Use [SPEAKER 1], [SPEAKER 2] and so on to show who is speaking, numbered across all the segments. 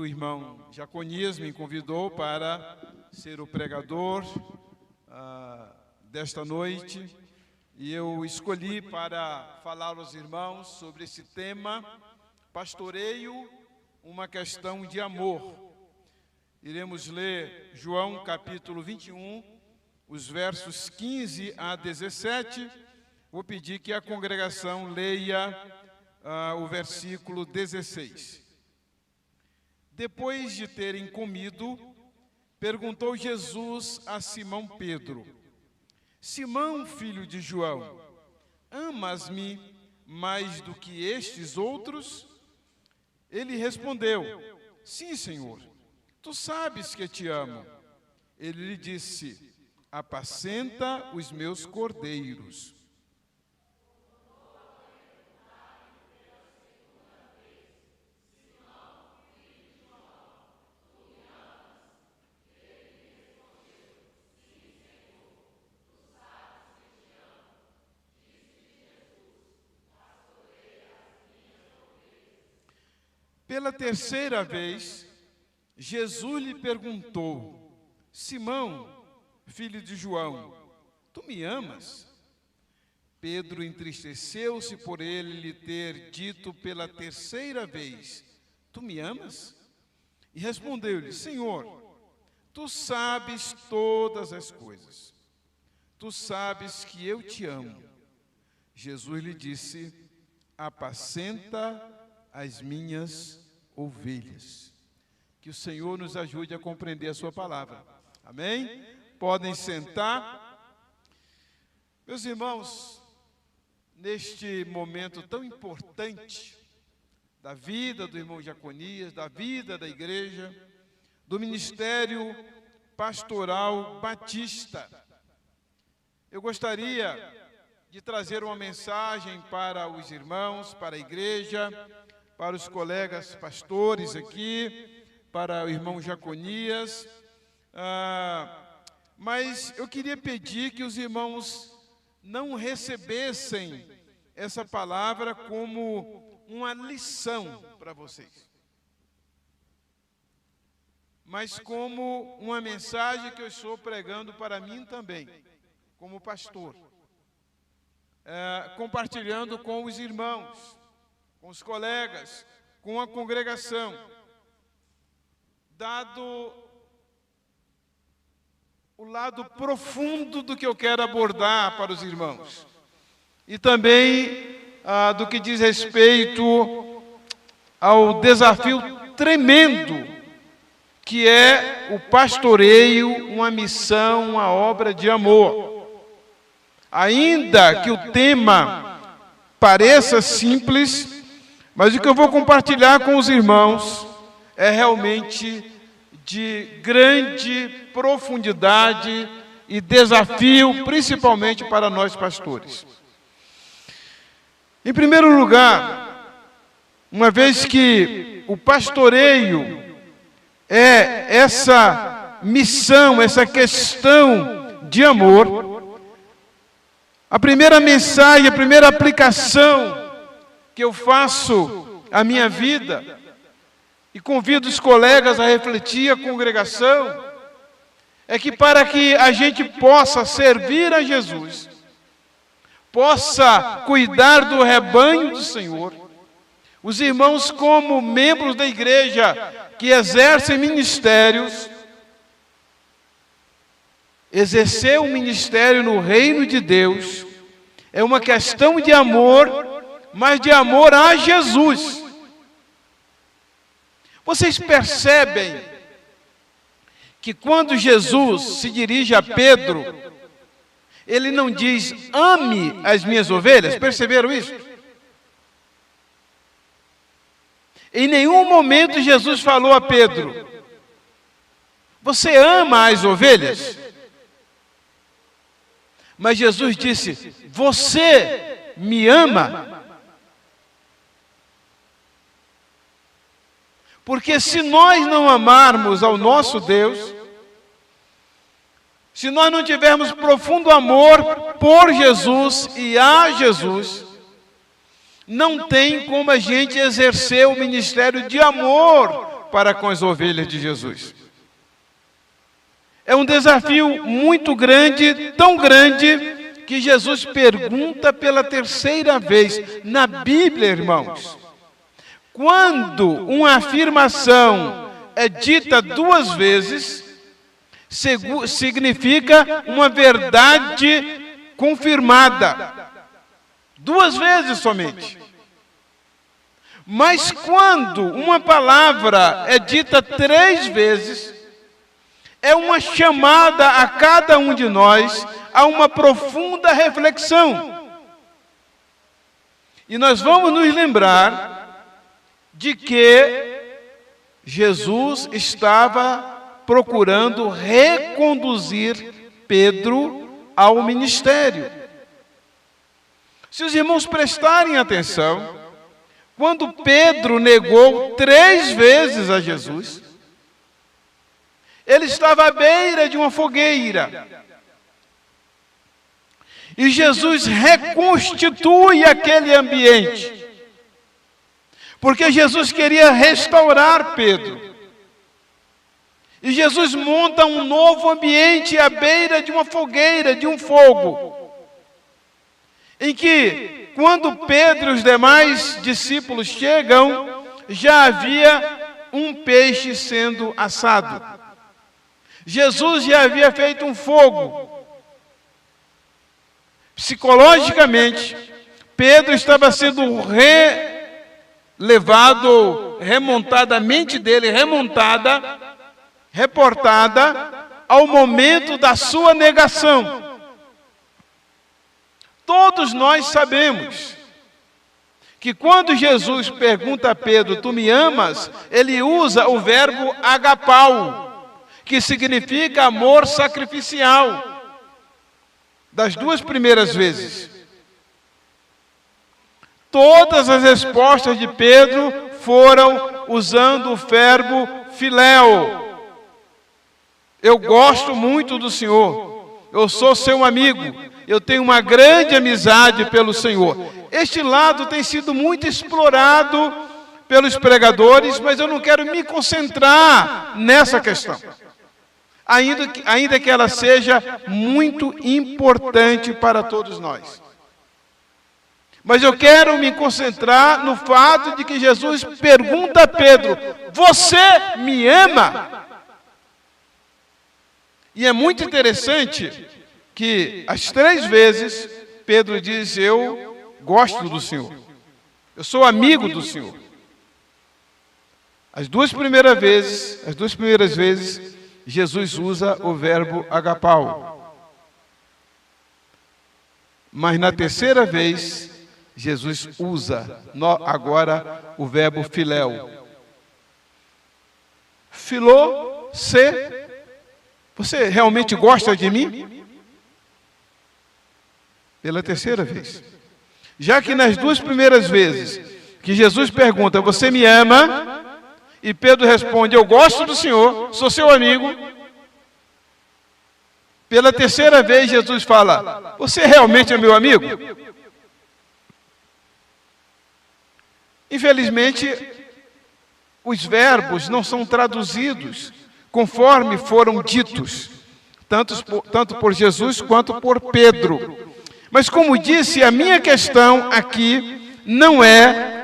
[SPEAKER 1] o irmão Jaconias me convidou para ser o pregador desta noite, e eu escolhi para falar aos irmãos sobre esse tema, pastoreio, uma questão de amor. Iremos ler João capítulo 21, os versos 15 a 17. Vou pedir que a congregação leia o versículo 16. Depois de terem comido, perguntou Jesus a Simão Pedro: Simão, filho de João, amas-me mais do que estes outros? Ele respondeu: Sim, Senhor, tu sabes que te amo. Ele lhe disse: apacenta os meus cordeiros. Pela terceira vez, Jesus lhe perguntou: Simão, filho de João, tu me amas? Pedro entristeceu-se por ele lhe ter dito pela terceira vez: tu me amas? E respondeu-lhe: Senhor, tu sabes todas as coisas. Tu sabes que eu te amo. Jesus lhe disse: apacenta as minhas ovelhas. Que o Senhor nos ajude a compreender a sua palavra. Amém? Podem sentar. Meus irmãos, neste momento tão importante da vida do irmão Jaconias, da vida da igreja, do ministério pastoral batista, eu gostaria de trazer uma mensagem para os irmãos, para a igreja, para os colegas pastores aqui, para o irmão Jaconias, mas eu queria pedir que os irmãos não recebessem essa palavra como uma lição para vocês, mas como uma mensagem que eu estou pregando para mim também, como pastor, compartilhando com os irmãos, com os colegas, com a congregação, dado o lado profundo do que eu quero abordar para os irmãos, e também do que diz respeito ao desafio tremendo que é o pastoreio, uma missão, uma obra de amor. Ainda que o tema pareça simples, mas o que eu vou compartilhar com os irmãos é realmente de grande profundidade e desafio, principalmente para nós pastores. Em primeiro lugar, uma vez que o pastoreio é essa missão, essa questão de amor, a primeira mensagem, a primeira aplicação que eu faço à minha vida, e convido os colegas a refletir, a congregação, é que para que a gente possa servir a Jesus, possa cuidar do rebanho do Senhor, os irmãos como membros da igreja que exercem ministérios, exercer um ministério no reino de Deus é uma questão de amor, mas de amor a Jesus. Vocês percebem que quando Jesus se dirige a Pedro, ele não diz: ame as minhas ovelhas? Perceberam isso? Em nenhum momento Jesus falou a Pedro: você ama as ovelhas? Mas Jesus disse: você me ama? Porque se nós não amarmos ao nosso Deus, se nós não tivermos profundo amor por Jesus e a Jesus, não tem como a gente exercer o ministério de amor para com as ovelhas de Jesus. É um desafio muito grande, tão grande, que Jesus pergunta pela terceira vez. Na Bíblia, irmãos, quando uma afirmação é dita duas vezes, significa uma verdade confirmada. Duas vezes somente. Mas quando uma palavra é dita três vezes, é uma chamada a cada um de nós a uma profunda reflexão. E nós vamos nos lembrar de que Jesus estava procurando reconduzir Pedro ao ministério. Se os irmãos prestarem atenção, quando Pedro negou 3 vezes a Jesus, ele estava à beira de uma fogueira. E Jesus reconstitui aquele ambiente. Porque Jesus queria restaurar Pedro. E Jesus monta um novo ambiente à beira de uma fogueira, de um fogo. Em que, quando Pedro e os demais discípulos chegam, já havia um peixe sendo assado. Jesus já havia feito um fogo. Psicologicamente, Pedro estava sendo relevado, remontada, a mente dele reportada ao momento da sua negação. Todos nós sabemos que quando Jesus pergunta a Pedro, tu me amas? Ele usa o verbo agapau, que significa amor sacrificial. Das 2 primeiras vezes. Todas as respostas de Pedro foram usando o verbo filéu. Eu gosto muito do Senhor. Eu sou seu amigo. Eu tenho uma grande amizade pelo Senhor. Este lado tem sido muito explorado pelos pregadores, mas eu não quero me concentrar nessa questão. Ainda que ela seja muito importante para todos nós. Mas eu quero me concentrar no fato de que Jesus pergunta a Pedro, você me ama? E é muito interessante que as 3 vezes Pedro diz, eu gosto do Senhor. Eu sou amigo do Senhor. As duas primeiras vezes, Jesus usa o verbo agapau. Mas na terceira vez, Jesus usa agora o verbo filéu. Filô, você realmente gosta de mim? Pela terceira vez. Já que nas 2 primeiras vezes que Jesus pergunta, você me ama? E Pedro responde, eu gosto do Senhor, sou seu amigo. Pela terceira vez Jesus fala, você realmente é meu amigo? Infelizmente, os verbos não são traduzidos conforme foram ditos, tanto por Jesus quanto por Pedro. Mas como disse, a minha questão aqui não é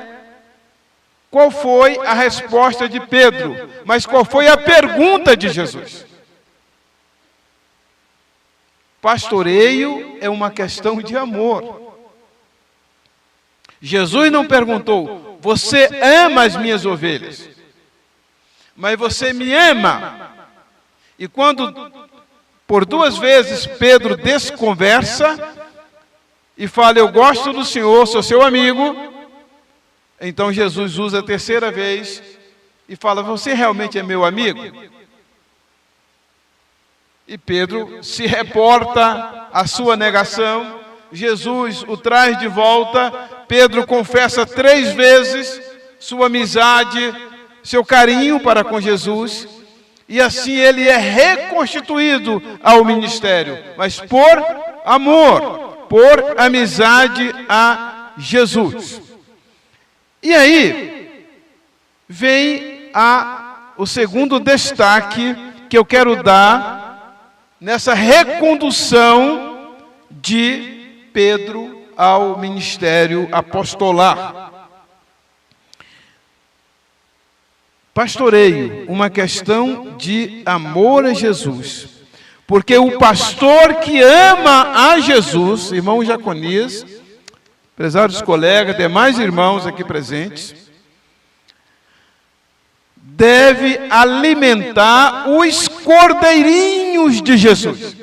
[SPEAKER 1] qual foi a resposta de Pedro, mas qual foi a pergunta de Jesus. Pastoreio é uma questão de amor. Jesus não perguntou, você ama as minhas ovelhas? Mas você me ama? E quando, por 2 vezes, Pedro desconversa e fala, eu gosto do Senhor, sou seu amigo, então Jesus usa a terceira vez e fala, você realmente é meu amigo? E Pedro se reporta à sua negação, Jesus o traz de volta, Pedro confessa 3 vezes sua amizade, seu carinho para com Jesus, e assim ele é reconstituído ao ministério, mas por amor, por amizade a Jesus. E aí vem a o segundo destaque que eu quero dar nessa recondução de Pedro ao ministério apostolar. Pastoreio, uma questão de amor a Jesus. Porque o pastor que ama a Jesus, irmão Jaconias, prezados colegas, demais irmãos aqui presentes, deve alimentar os cordeirinhos de Jesus.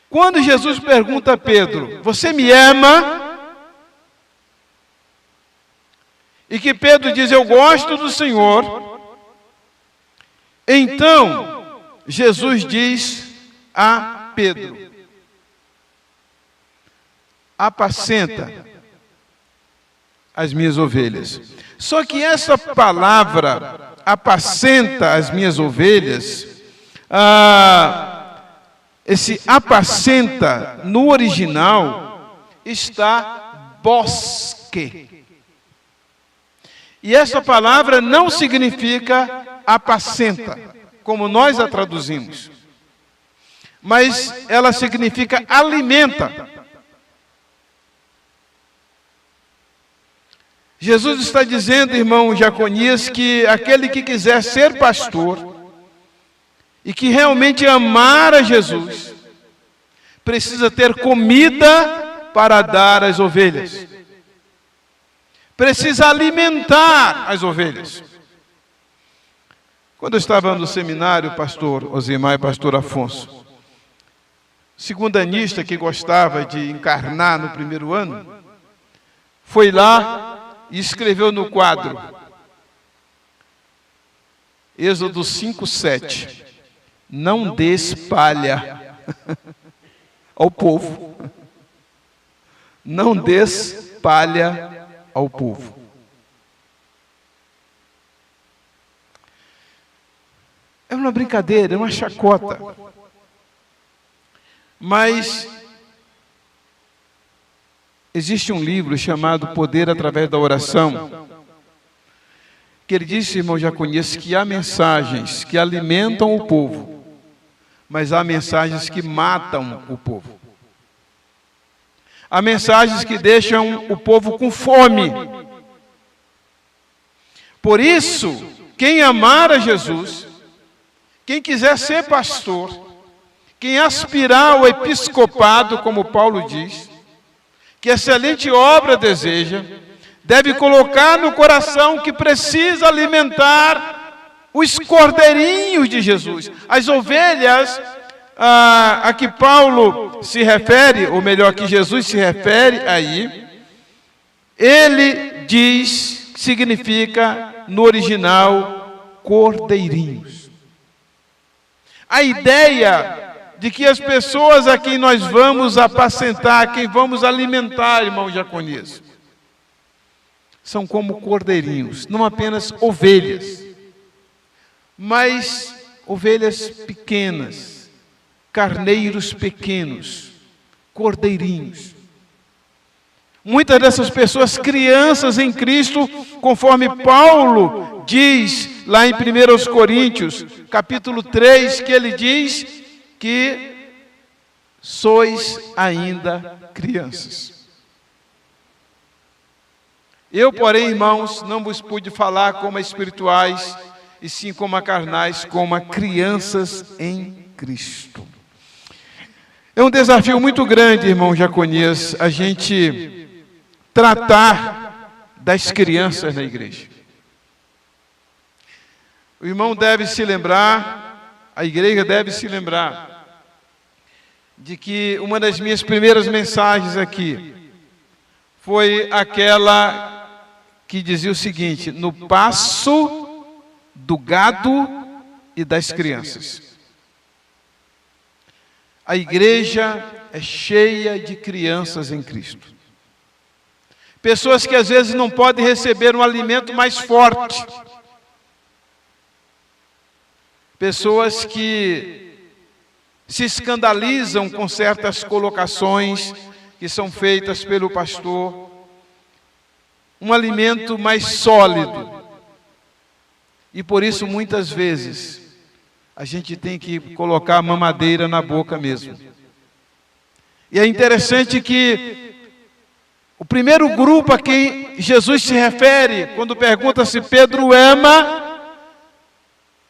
[SPEAKER 1] Quando Jesus pergunta a Pedro, você me ama? E que Pedro diz, eu gosto do Senhor. Então, Jesus diz a Pedro, apacenta as minhas ovelhas. Só que essa palavra, apacenta as minhas ovelhas, esse apacenta, no original, está bosque. E essa palavra não significa apacenta, como nós a traduzimos. Mas ela significa alimenta. Jesus está dizendo, irmão Jaconias, que aquele que quiser ser pastor e que realmente amar a Jesus, precisa ter comida para dar às ovelhas. Precisa alimentar as ovelhas. Quando eu estava no seminário, pastor Osimar e pastor Afonso, segundanista que gostava de encarnar no primeiro ano, foi lá e escreveu no quadro, Êxodo 5:7, não dê palha ao povo. Não dê palha ao povo. É uma brincadeira, é uma chacota. Mas existe um livro chamado Poder através da Oração, que ele disse, irmão Jaconias, que há mensagens que alimentam o povo, mas há mensagens que matam o povo. Há mensagens que deixam o povo com fome. Por isso, quem amar a Jesus, quem quiser ser pastor, quem aspirar ao episcopado, como Paulo diz, que excelente obra deseja, deve colocar no coração que precisa alimentar os cordeirinhos de Jesus, as ovelhas a que Paulo se refere, ou melhor, que Jesus se refere aí, ele diz, significa no original, cordeirinhos. A ideia de que as pessoas a quem nós vamos apacentar, quem vamos alimentar, irmão Jaconias, são como cordeirinhos, não apenas ovelhas, mas ovelhas pequenas, carneiros pequenos, cordeirinhos. Muitas dessas pessoas, crianças em Cristo, conforme Paulo diz lá em 1 Coríntios, capítulo 3, que ele diz que sois ainda crianças. Eu, porém, irmãos, não vos pude falar como a espirituais, e sim como a carnais, como a crianças em Cristo. É um desafio muito grande, irmão Jaconias, a gente tratar das crianças na igreja. O irmão deve se lembrar, a igreja deve se lembrar, de que uma das minhas primeiras mensagens aqui foi aquela que dizia o seguinte: no passo do gado e das crianças. A igreja é cheia de crianças em Cristo. Pessoas que às vezes não podem receber um alimento mais forte. Pessoas que se escandalizam com certas colocações que são feitas pelo pastor. Um alimento mais sólido, E por isso, muitas vezes, a gente tem que colocar a mamadeira na boca mesmo. E é interessante que o primeiro grupo a quem Jesus se refere, quando pergunta se Pedro ama,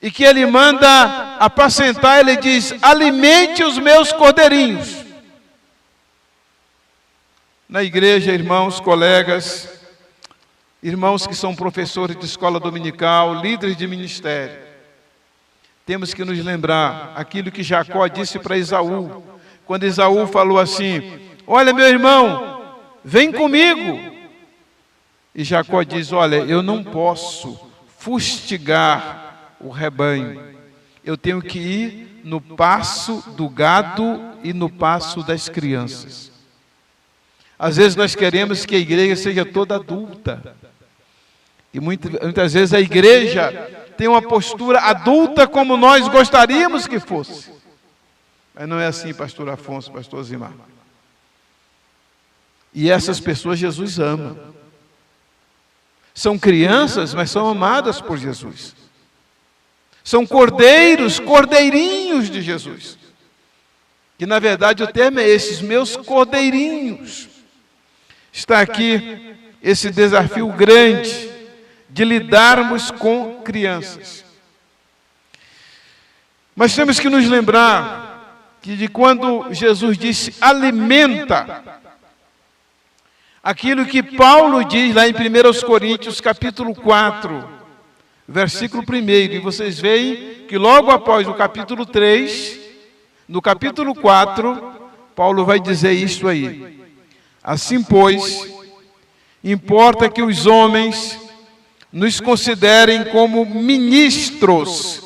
[SPEAKER 1] e que ele manda apacentar, ele diz: alimente os meus cordeirinhos. Na igreja, irmãos, colegas, irmãos que são professores de escola dominical, líderes de ministério, temos que nos lembrar aquilo que Jacó disse para Esaú, quando Esaú falou assim: olha, meu irmão, vem comigo. E Jacó diz: olha, eu não posso fustigar o rebanho, eu tenho que ir no passo do gado e no passo das crianças. Às vezes nós queremos que a igreja seja toda adulta, e muitas vezes a igreja tem uma postura adulta como nós gostaríamos que fosse. Mas não é assim, pastor Afonso, pastor Zimar. E essas pessoas Jesus ama. São crianças, mas são amadas por Jesus. São cordeiros, cordeirinhos de Jesus. Que na verdade o termo é esses meus cordeirinhos. Está aqui esse desafio grande de lidarmos com crianças. Mas temos que nos lembrar que de quando Jesus disse alimenta, aquilo que Paulo diz lá em 1 Coríntios capítulo 4, versículo 1, e vocês veem que logo após o capítulo 3, no capítulo 4, Paulo vai dizer isso aí: assim, pois, importa que os homens nos considerem como ministros.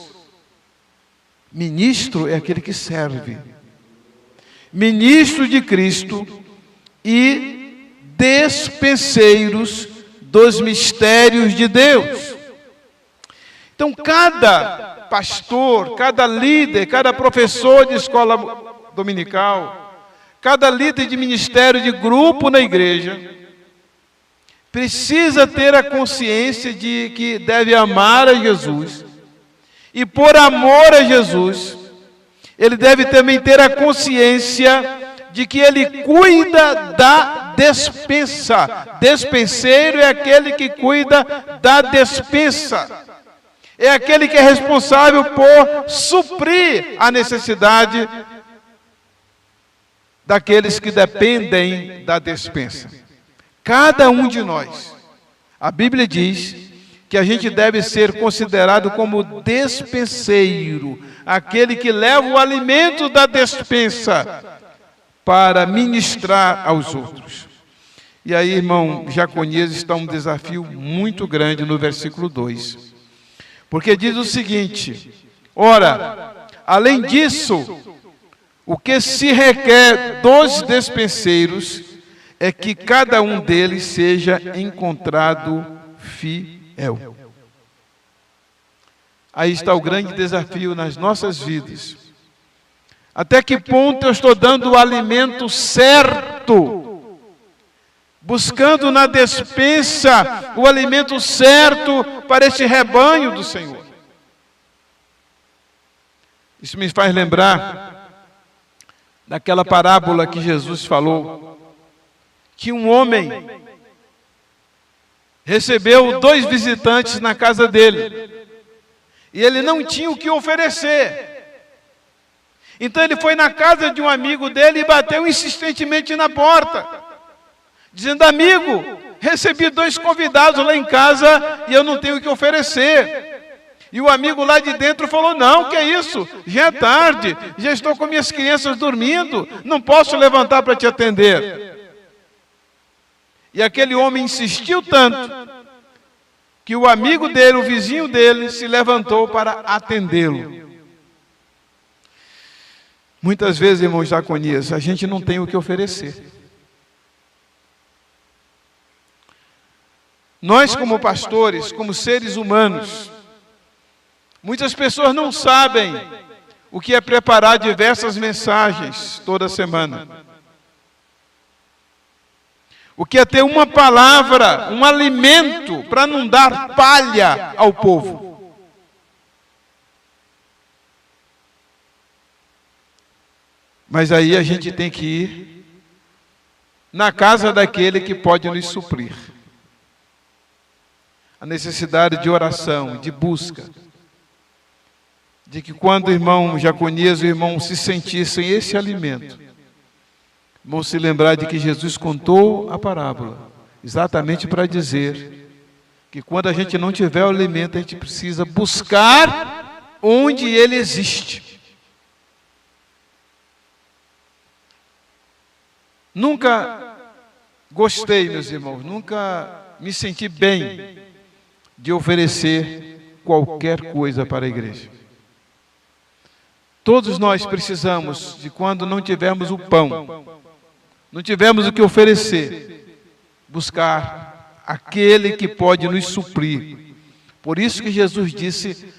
[SPEAKER 1] Ministro é aquele que serve. Ministro de Cristo e despenseiros dos mistérios de Deus. Então, cada pastor, cada líder, cada professor de escola dominical, cada líder de ministério de grupo na igreja, precisa ter a consciência de que deve amar a Jesus. E por amor a Jesus, ele deve também ter a consciência de que ele cuida da despensa. Despenseiro é aquele que cuida da despensa. É aquele que é responsável por suprir a necessidade daqueles que dependem da despensa. Cada um de nós, a Bíblia diz que a gente deve ser considerado como despenseiro, aquele que leva o alimento da despensa para ministrar aos outros. E aí, irmão Jaconias, está um desafio muito grande no versículo 2. Porque diz o seguinte: ora, além disso, o que se requer dos despenseiros é que cada um deles seja encontrado fiel. Aí está o grande desafio nas nossas vidas. Até que ponto eu estou dando o alimento certo, buscando na despensa o alimento certo para esse rebanho do Senhor? Isso me faz lembrar daquela parábola que Jesus falou, que um homem recebeu 2 visitantes na casa dele, e ele não tinha o que oferecer. Então ele foi na casa de um amigo dele e bateu insistentemente na porta, dizendo: amigo, recebi 2 convidados lá em casa e eu não tenho o que oferecer. E o amigo lá de dentro falou: não, que é isso? Já é tarde, já estou com minhas crianças dormindo, não posso levantar para te atender. E aquele homem insistiu tanto, que o amigo dele, o vizinho dele, se levantou para atendê-lo. Muitas vezes, irmão Jaconias, a gente não tem o que oferecer. Nós, como pastores, como seres humanos, muitas pessoas não sabem o que é preparar diversas mensagens toda semana. O que é ter uma palavra, um alimento, para não dar palha ao povo. Mas aí a gente tem que ir na casa daquele que pode nos suprir. A necessidade de oração, de busca. De que quando o irmão Jaconias e o irmão se sentissem esse alimento, vão se lembrar de que Jesus contou a parábola, exatamente para dizer que quando a gente não tiver o alimento, a gente precisa buscar onde ele existe. Nunca gostei, meus irmãos, nunca me senti bem de oferecer qualquer coisa para a igreja. Todos nós precisamos de, quando não tivermos o pão, não tivermos o que oferecer, buscar aquele que pode nos suprir. Por isso que Jesus disse: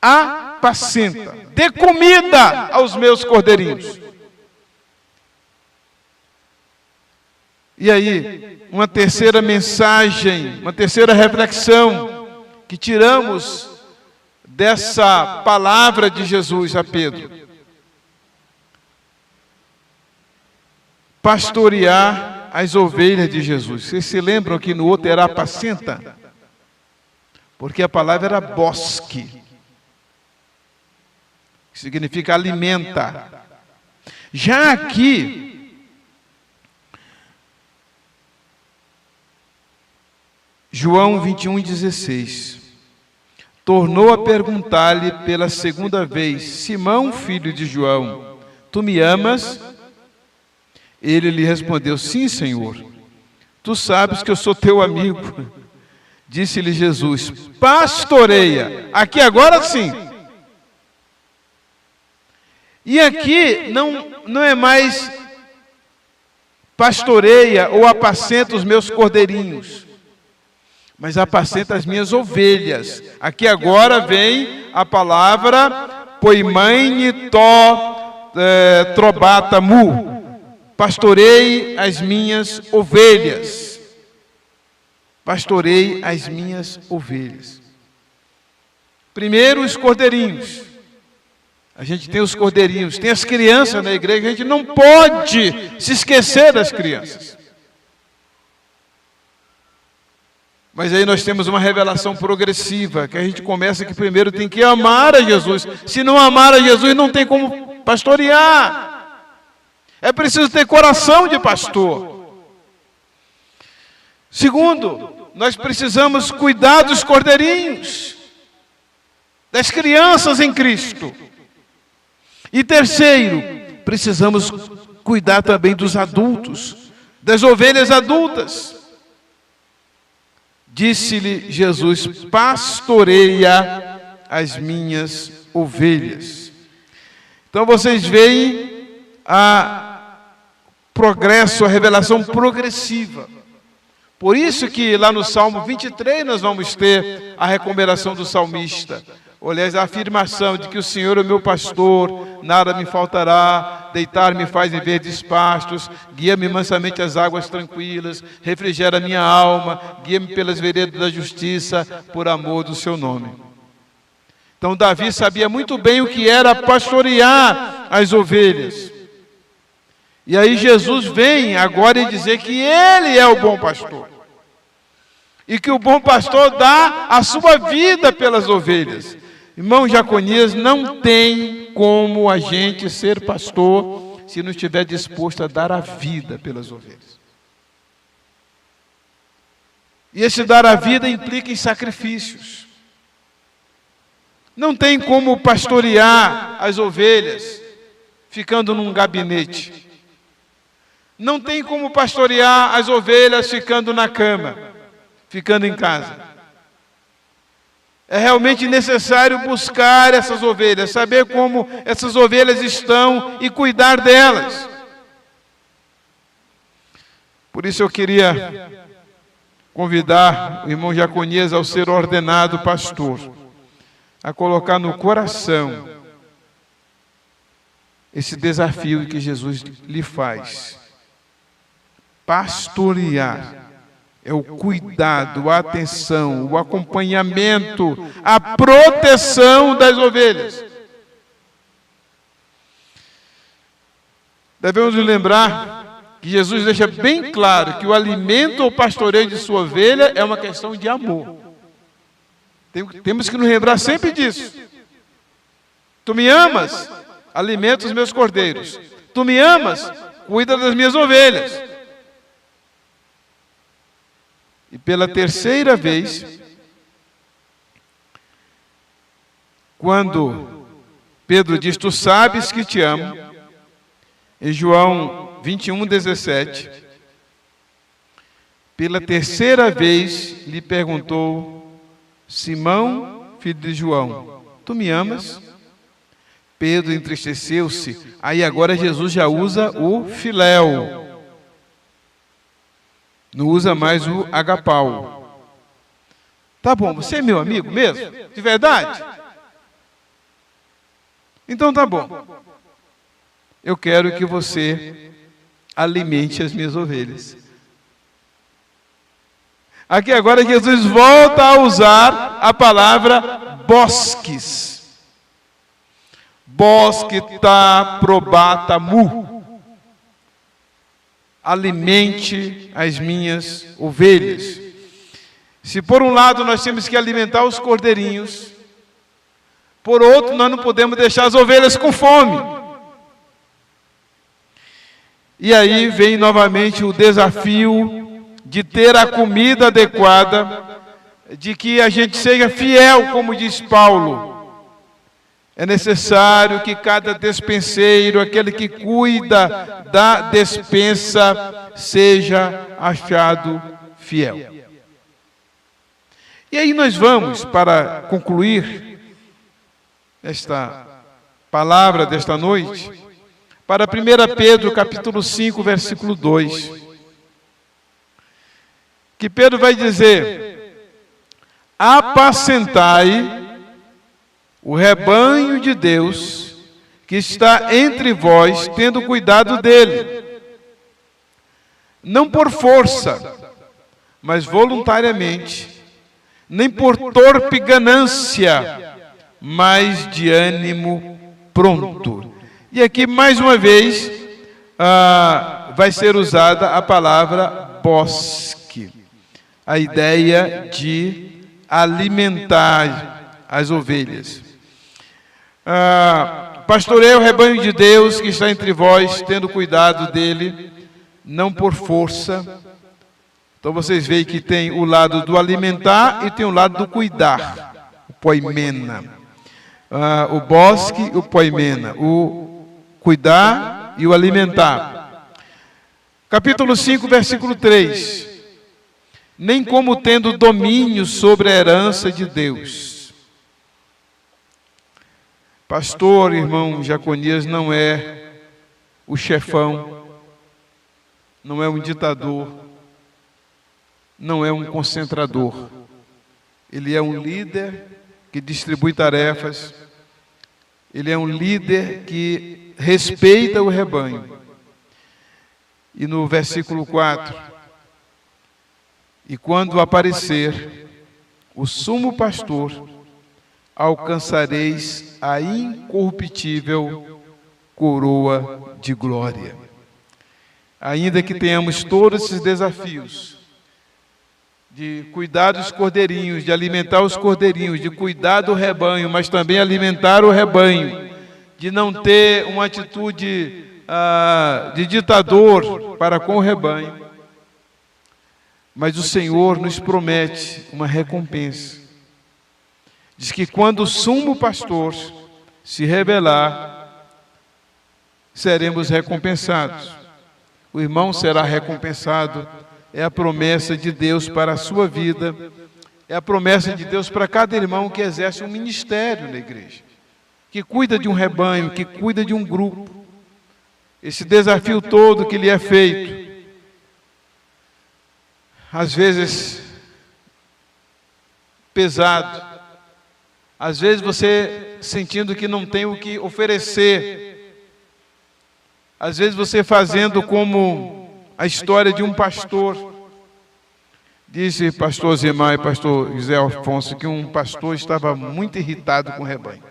[SPEAKER 1] apacenta, dê comida aos meus cordeirinhos. E aí, uma terceira mensagem, uma terceira reflexão que tiramos dessa palavra de Jesus a Pedro: pastorear as ovelhas de Jesus. Vocês se lembram que no outro era apacenta? Porque a palavra era bosque, que significa alimenta. Já aqui, João 21:16, tornou a perguntar-lhe pela segunda vez: Simão, filho de João, tu me amas? Ele lhe respondeu: sim, Senhor, tu sabes que eu sou teu amigo. Disse-lhe Jesus: pastoreia. Aqui agora sim. E aqui não é mais pastoreia ou apacenta os meus cordeirinhos, mas apacenta as minhas ovelhas. Aqui agora vem a palavra poimaine trobata mu. Pastorei as minhas ovelhas. Pastorei as minhas ovelhas. Primeiro, os cordeirinhos. A gente tem os cordeirinhos, tem as crianças na igreja. A gente não pode se esquecer das crianças. Mas aí nós temos uma revelação progressiva, que a gente começa que primeiro tem que amar a Jesus. Se não amar a Jesus, não tem como pastorear. É preciso ter coração de pastor. Segundo, nós precisamos cuidar dos cordeirinhos, das crianças em Cristo. E terceiro, precisamos cuidar também dos adultos, das ovelhas adultas. Disse-lhe Jesus: pastoreia as minhas ovelhas. Então vocês veem a progresso, a revelação progressiva. Por isso que lá no Salmo 23 nós vamos ter a recomendação do salmista. Aliás, a afirmação de que o Senhor é o meu pastor, nada me faltará, deitar-me faz em verdes pastos, guia-me mansamente às águas tranquilas, refrigera minha alma, guia-me pelas veredas da justiça, por amor do seu nome. Então Davi sabia muito bem o que era pastorear as ovelhas. E aí Jesus vem agora e dizer que ele é o bom pastor. E que o bom pastor dá a sua vida pelas ovelhas. Irmão Jaconias, não tem como a gente ser pastor se não estiver disposto a dar a vida pelas ovelhas. E esse dar a vida implica em sacrifícios. Não tem como pastorear as ovelhas ficando num gabinete. Não tem como pastorear as ovelhas ficando na cama, ficando em casa. É realmente necessário buscar essas ovelhas, saber como essas ovelhas estão e cuidar delas. Por isso eu queria convidar o irmão Jaconias, ao ser ordenado pastor, a colocar no coração esse desafio que Jesus lhe faz. Pastorear é o cuidado, a atenção, o acompanhamento, a proteção das ovelhas. Devemos nos lembrar que Jesus deixa bem claro que o alimento ou pastoreio de sua ovelha é uma questão de amor. Temos que nos lembrar sempre disso. Tu me amas, alimenta os meus cordeiros. Tu me amas, cuida das minhas ovelhas. E pela terceira vez, quando Pedro diz, tu sabes que te amo, em João 21:17, pela terceira vez lhe perguntou, Simão, filho de João, tu me amas? Pedro entristeceu-se. Aí agora Jesus já usa o filéu. Não usa mais o agapau. Tá bom, você é meu amigo mesmo? De verdade? Então tá bom. Eu quero que você alimente as minhas ovelhas. Aqui agora Jesus volta a usar a palavra bosques. Bosque tá probata mu. Alimente as minhas ovelhas. Se por um lado nós temos que alimentar os cordeirinhos, por outro nós não podemos deixar as ovelhas com fome. E aí vem novamente o desafio de ter a comida adequada, de que a gente seja fiel, como diz Paulo. É necessário que cada despenseiro, aquele que cuida da despensa, seja achado fiel. E aí nós vamos, para concluir esta palavra desta noite, para 1 Pedro capítulo 5, versículo 2. Que Pedro vai dizer, apacentai o rebanho de Deus que está entre vós, tendo cuidado dele, não por força, mas voluntariamente, nem por torpe ganância, mas de ânimo pronto. E aqui, mais uma vez, vai ser usada a palavra bosque, a ideia de alimentar as ovelhas. Pastoreia o rebanho de Deus que está entre vós, tendo cuidado dele, não por força. Então vocês veem que tem o lado do alimentar e tem o lado do cuidar, o poimena. O bosque e o poimena, o cuidar e o alimentar. Capítulo 5, versículo 3. Nem como tendo domínio sobre a herança de Deus. Pastor, irmão Jaconias, não é o chefão, não é um ditador, não é um concentrador. Ele é um líder que distribui tarefas, ele é um líder que respeita o rebanho. E no versículo 4, e quando aparecer o sumo pastor, alcançareis a incorruptível coroa de glória. Ainda que tenhamos todos esses desafios, de cuidar dos cordeirinhos, de alimentar os cordeirinhos, de cuidar do rebanho, mas também alimentar o rebanho, de não ter uma atitude de ditador para com o rebanho. Mas o Senhor nos promete uma recompensa. Diz que quando o sumo pastor se revelar, seremos recompensados. O irmão será recompensado. É a promessa de Deus para a sua vida. É a promessa de Deus para cada irmão que exerce um ministério na igreja, que cuida de um rebanho, que cuida de um grupo. Esse desafio todo que lhe é feito, às vezes pesado, às vezes você sentindo que não tem o que oferecer, às vezes você fazendo como a história de um pastor. Disse pastor Zimar e pastor José Afonso que um pastor estava muito irritado com o rebanho.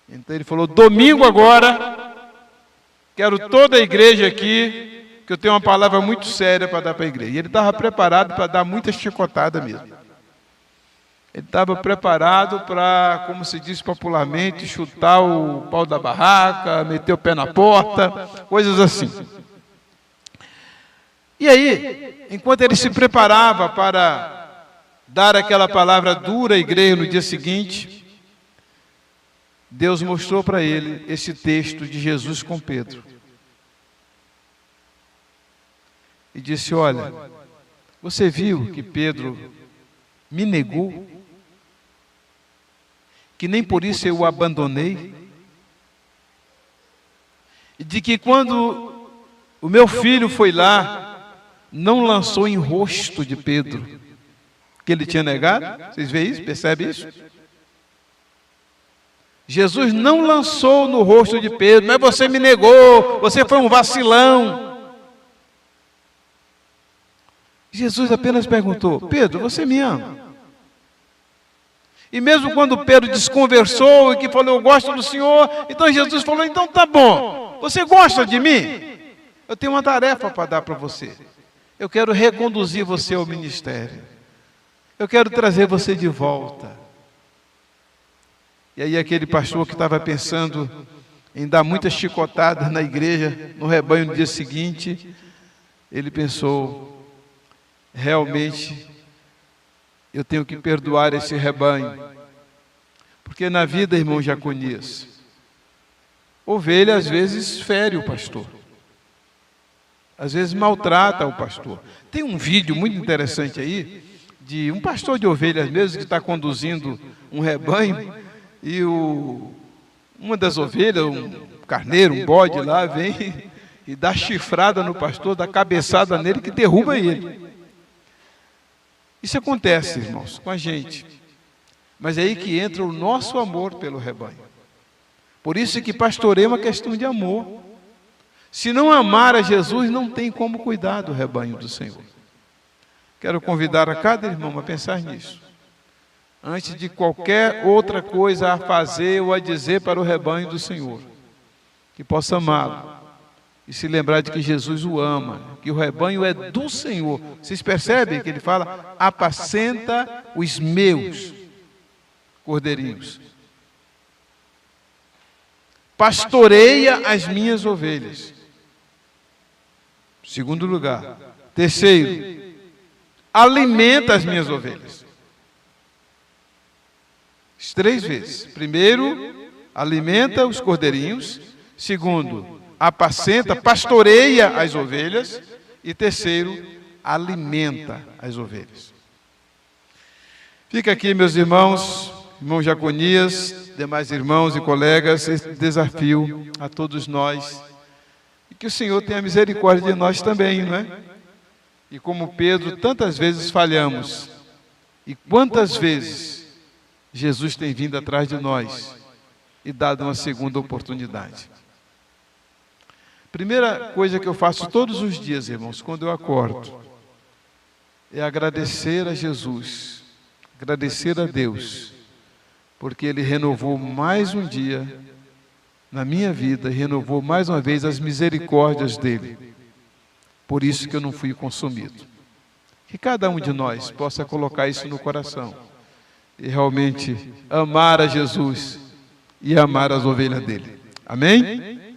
[SPEAKER 1] Então ele falou, domingo agora, quero toda a igreja aqui, que eu tenho uma palavra muito séria para dar para a igreja. E ele estava preparado para dar muita chicotada mesmo. Ele estava preparado para, como se diz popularmente, chutar o pau da barraca, meter o pé na porta, coisas assim. E aí, enquanto ele se preparava para dar aquela palavra dura à igreja no dia seguinte, Deus mostrou para ele esse texto de Jesus com Pedro. E disse: olha, você viu que Pedro me negou? Que nem por isso eu o abandonei? E de que quando o meu filho foi lá, não lançou em rosto de Pedro que ele tinha negado? Vocês veem isso? Percebem isso? Jesus não lançou no rosto de Pedro: mas você me negou, você foi um vacilão. Jesus apenas perguntou: Pedro, você me ama? E mesmo quando Pedro desconversou e que falou: eu gosto do Senhor, então Jesus falou: então tá bom, você gosta de mim? Eu tenho uma tarefa para dar para você. Eu quero reconduzir você ao ministério. Eu quero trazer você de volta. E aí aquele pastor que estava pensando em dar muitas chicotadas na igreja, no rebanho no dia seguinte, ele pensou: realmente eu tenho que perdoar esse rebanho. Porque na vida, irmão Jaconias, ovelha às vezes fere o pastor. Às vezes maltrata o pastor. Tem um vídeo muito interessante aí, de um pastor de ovelhas mesmo, que está conduzindo um rebanho, e uma das ovelhas, um carneiro, um bode lá, vem e dá chifrada no pastor, dá cabeçada nele, que derruba ele. Isso acontece, irmãos, com a gente. Mas é aí que entra o nosso amor pelo rebanho. Por isso que pastoreio é uma questão de amor. Se não amar a Jesus, não tem como cuidar do rebanho do Senhor. Quero convidar a cada irmão a pensar nisso. Antes de qualquer outra coisa a fazer ou a dizer para o rebanho do Senhor, que possa amá-lo e se lembrar de que Jesus o ama, que o rebanho é do Senhor. Vocês percebem que ele fala: apacenta os meus cordeirinhos, pastoreia as minhas ovelhas. Segundo lugar. Terceiro, alimenta as minhas ovelhas. 3 vezes. Primeiro, alimenta os cordeirinhos. Segundo, apacenta, pastoreia as ovelhas. E terceiro, alimenta as ovelhas. Fica aqui, meus irmãos, irmão Jaconias, demais irmãos e colegas, esse desafio a todos nós. E que o Senhor tenha misericórdia de nós também, não é? E como Pedro, tantas vezes falhamos. E quantas vezes Jesus tem vindo atrás de nós e dado uma segunda oportunidade. Primeira coisa que eu faço todos os dias, irmãos, quando eu acordo, é agradecer a Jesus, agradecer a Deus, porque Ele renovou mais um dia na minha vida, renovou mais uma vez as misericórdias dEle. Por isso que eu não fui consumido. Que cada um de nós possa colocar isso no coração e realmente amar a Jesus e amar as ovelhas dele. Amém? Amém.